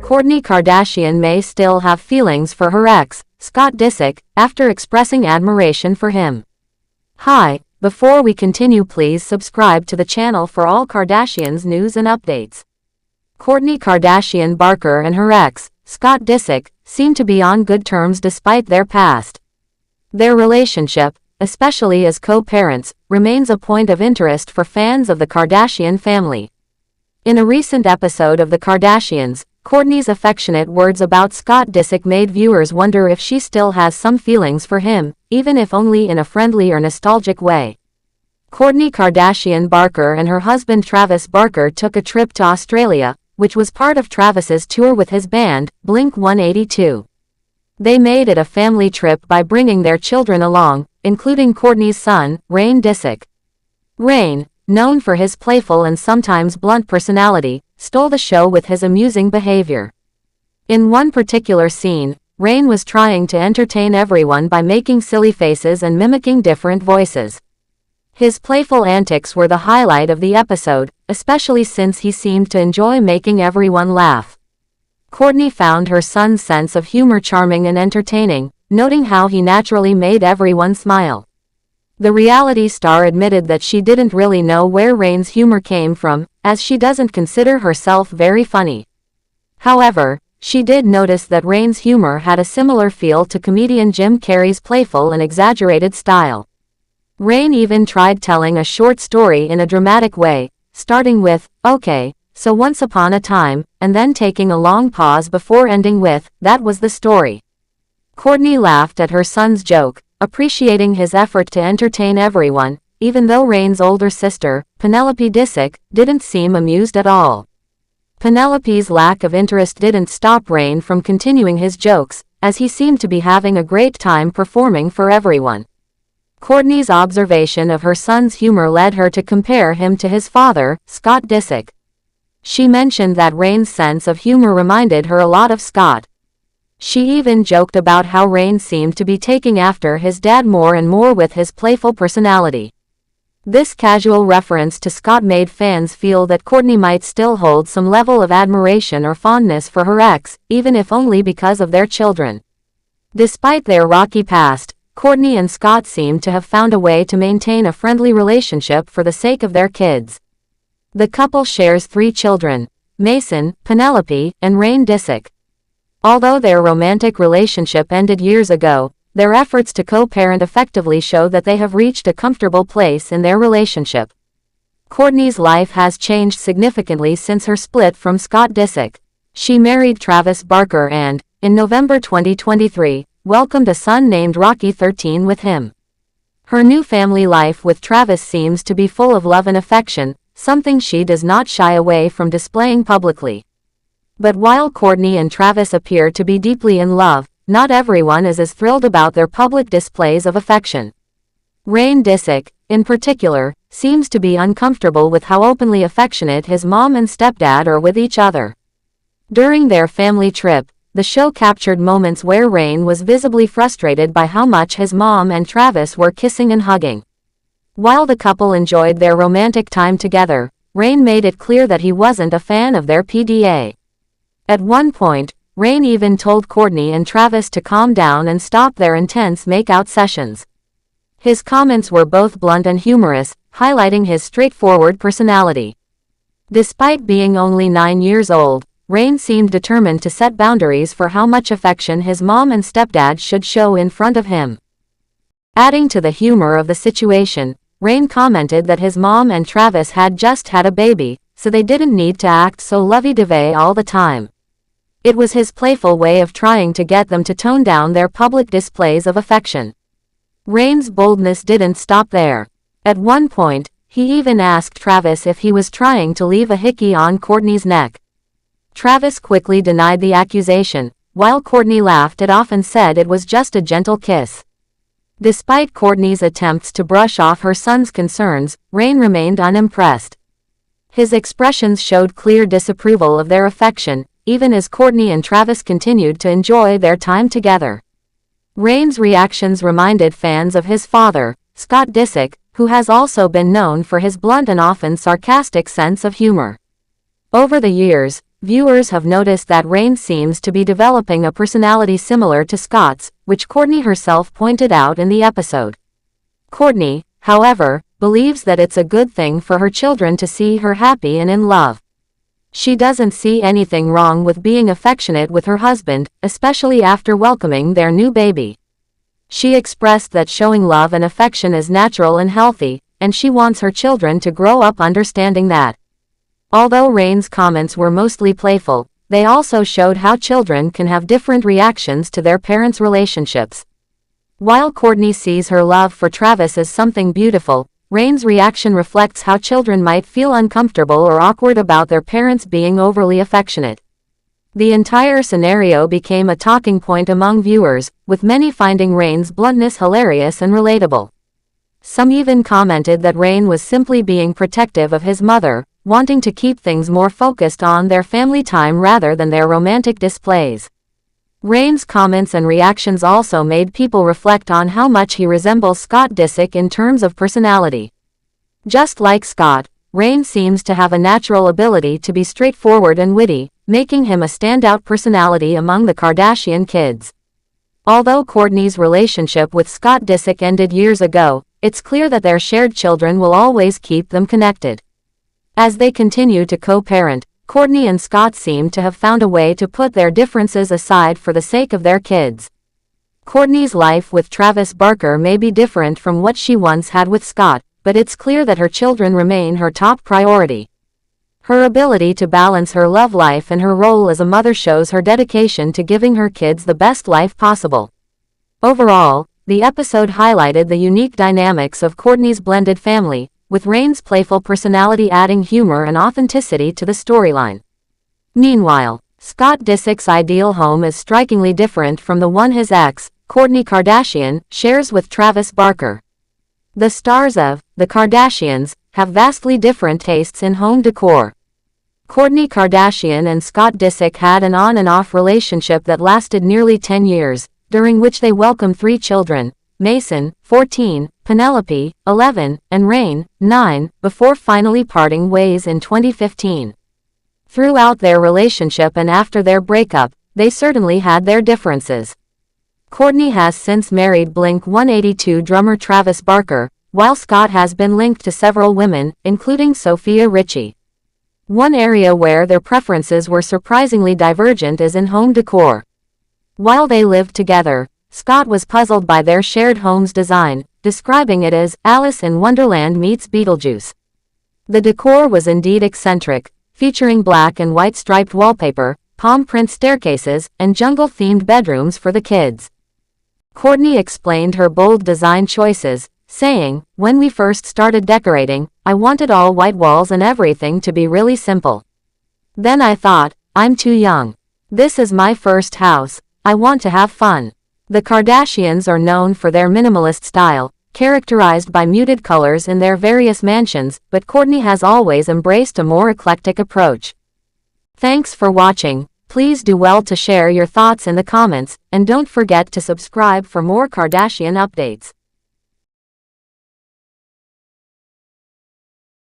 Kourtney Kardashian may still have feelings for her ex, Scott Disick, after expressing admiration for him. Hi, before we continue, please subscribe to the channel for all Kardashians news and updates. Kourtney Kardashian Barker and her ex, Scott Disick, seem to be on good terms despite their past. Their relationship, especially as co-parents, remains a point of interest for fans of the Kardashian family. In a recent episode of The Kardashians, Kourtney's affectionate words about Scott Disick made viewers wonder if she still has some feelings for him, even if only in a friendly or nostalgic way. Kourtney Kardashian Barker and her husband Travis Barker took a trip to Australia, which was part of Travis's tour with his band, Blink-182. They made it a family trip by bringing their children along, including Kourtney's son, Rain Disick. Rain, known for his playful and sometimes blunt personality, stole the show with his amusing behavior. In one particular scene, Rain was trying to entertain everyone by making silly faces and mimicking different voices. His playful antics were the highlight of the episode, especially since he seemed to enjoy making everyone laugh. Kourtney found her son's sense of humor charming and entertaining, noting how he naturally made everyone smile. The reality star admitted that she didn't really know where Rain's humor came from, as she doesn't consider herself very funny. However, she did notice that Rain's humor had a similar feel to comedian Jim Carrey's playful and exaggerated style. Rain even tried telling a short story in a dramatic way, starting with, "Okay, so once upon a time," and then taking a long pause before ending with, "That was the story." Kourtney laughed at her son's joke, appreciating his effort to entertain everyone, even though Rain's older sister, Penelope Disick, didn't seem amused at all. Penelope's lack of interest didn't stop Rain from continuing his jokes, as he seemed to be having a great time performing for everyone. Kourtney's observation of her son's humor led her to compare him to his father, Scott Disick. She mentioned that Rain's sense of humor reminded her a lot of Scott. She even joked about how Rain seemed to be taking after his dad more and more with his playful personality. This casual reference to Scott made fans feel that Kourtney might still hold some level of admiration or fondness for her ex, even if only because of their children. Despite their rocky past, Kourtney and Scott seem to have found a way to maintain a friendly relationship for the sake of their kids. The couple shares 3 children: Mason, Penelope, and Rain Disick. Although their romantic relationship ended years ago, their efforts to co-parent effectively show that they have reached a comfortable place in their relationship. Kourtney's life has changed significantly since her split from Scott Disick. She married Travis Barker and, in November 2023, welcomed a son named Rocky 13 with him. Her new family life with Travis seems to be full of love and affection, something she does not shy away from displaying publicly. But while Kourtney and Travis appear to be deeply in love, not everyone is as thrilled about their public displays of affection. Rain Disick, in particular, seems to be uncomfortable with how openly affectionate his mom and stepdad are with each other. During their family trip, the show captured moments where Rain was visibly frustrated by how much his mom and Travis were kissing and hugging. While the couple enjoyed their romantic time together, Rain made it clear that he wasn't a fan of their PDA. At one point, Rain even told Kourtney and Travis to calm down and stop their intense make-out sessions. His comments were both blunt and humorous, highlighting his straightforward personality. Despite being only 9 years old, Rain seemed determined to set boundaries for how much affection his mom and stepdad should show in front of him. Adding to the humor of the situation, Rain commented that his mom and Travis had just had a baby, so they didn't need to act so lovey-dovey all the time. It was his playful way of trying to get them to tone down their public displays of affection. Rain's boldness didn't stop there. At one point, he even asked Travis if he was trying to leave a hickey on Kourtney's neck. Travis quickly denied the accusation, while Kourtney laughed it off and said it was just a gentle kiss. Despite Kourtney's attempts to brush off her son's concerns, Rain remained unimpressed. His expressions showed clear disapproval of their affection, even as Kourtney and Travis continued to enjoy their time together. Rain's reactions reminded fans of his father, Scott Disick, who has also been known for his blunt and often sarcastic sense of humor. Over the years, viewers have noticed that Reign seems to be developing a personality similar to Scott's, which Kourtney herself pointed out in the episode. Kourtney, however, believes that it's a good thing for her children to see her happy and in love. She doesn't see anything wrong with being affectionate with her husband, especially after welcoming their new baby. She expressed that showing love and affection is natural and healthy, and she wants her children to grow up understanding that. Although Reign's comments were mostly playful, they also showed how children can have different reactions to their parents' relationships. While Kourtney sees her love for Travis as something beautiful, Reign's reaction reflects how children might feel uncomfortable or awkward about their parents being overly affectionate. The entire scenario became a talking point among viewers, with many finding Reign's bluntness hilarious and relatable. Some even commented that Reign was simply being protective of his mother, wanting to keep things more focused on their family time rather than their romantic displays. Reign's comments and reactions also made people reflect on how much he resembles Scott Disick in terms of personality. Just like Scott, Reign seems to have a natural ability to be straightforward and witty, making him a standout personality among the Kardashian kids. Although Kourtney's relationship with Scott Disick ended years ago, it's clear that their shared children will always keep them connected. As they continue to co-parent, Kourtney and Scott seem to have found a way to put their differences aside for the sake of their kids. Kourtney's life with Travis Barker may be different from what she once had with Scott, but it's clear that her children remain her top priority. Her ability to balance her love life and her role as a mother shows her dedication to giving her kids the best life possible. Overall, the episode highlighted the unique dynamics of Kourtney's blended family, with Reign's playful personality adding humor and authenticity to the storyline. Meanwhile, Scott Disick's ideal home is strikingly different from the one his ex, Kourtney Kardashian, shares with Travis Barker. The stars of The Kardashians have vastly different tastes in home decor. Kourtney Kardashian and Scott Disick had an on and off relationship that lasted nearly 10 years, during which they welcomed 3 children, Mason, 14, Penelope, 11, and Reign, 9, before finally parting ways in 2015. Throughout their relationship and after their breakup, they certainly had their differences. Kourtney has since married Blink-182 drummer Travis Barker, while Scott has been linked to several women, including Sophia Richie. One area where their preferences were surprisingly divergent is in home decor. While they lived together, Scott was puzzled by their shared home's design, describing it as Alice in Wonderland meets Beetlejuice. The decor was indeed eccentric, featuring black and white striped wallpaper, palm print staircases, and jungle-themed bedrooms for the kids. Kourtney explained her bold design choices, saying, "When we first started decorating, I wanted all white walls and everything to be really simple. Then I thought, I'm too young. This is my first house, I want to have fun." The Kardashians are known for their minimalist style, characterized by muted colors in their various mansions, but Kourtney has always embraced a more eclectic approach. Thanks for watching. Please do well to share your thoughts in the comments, and don't forget to subscribe for more Kardashian updates.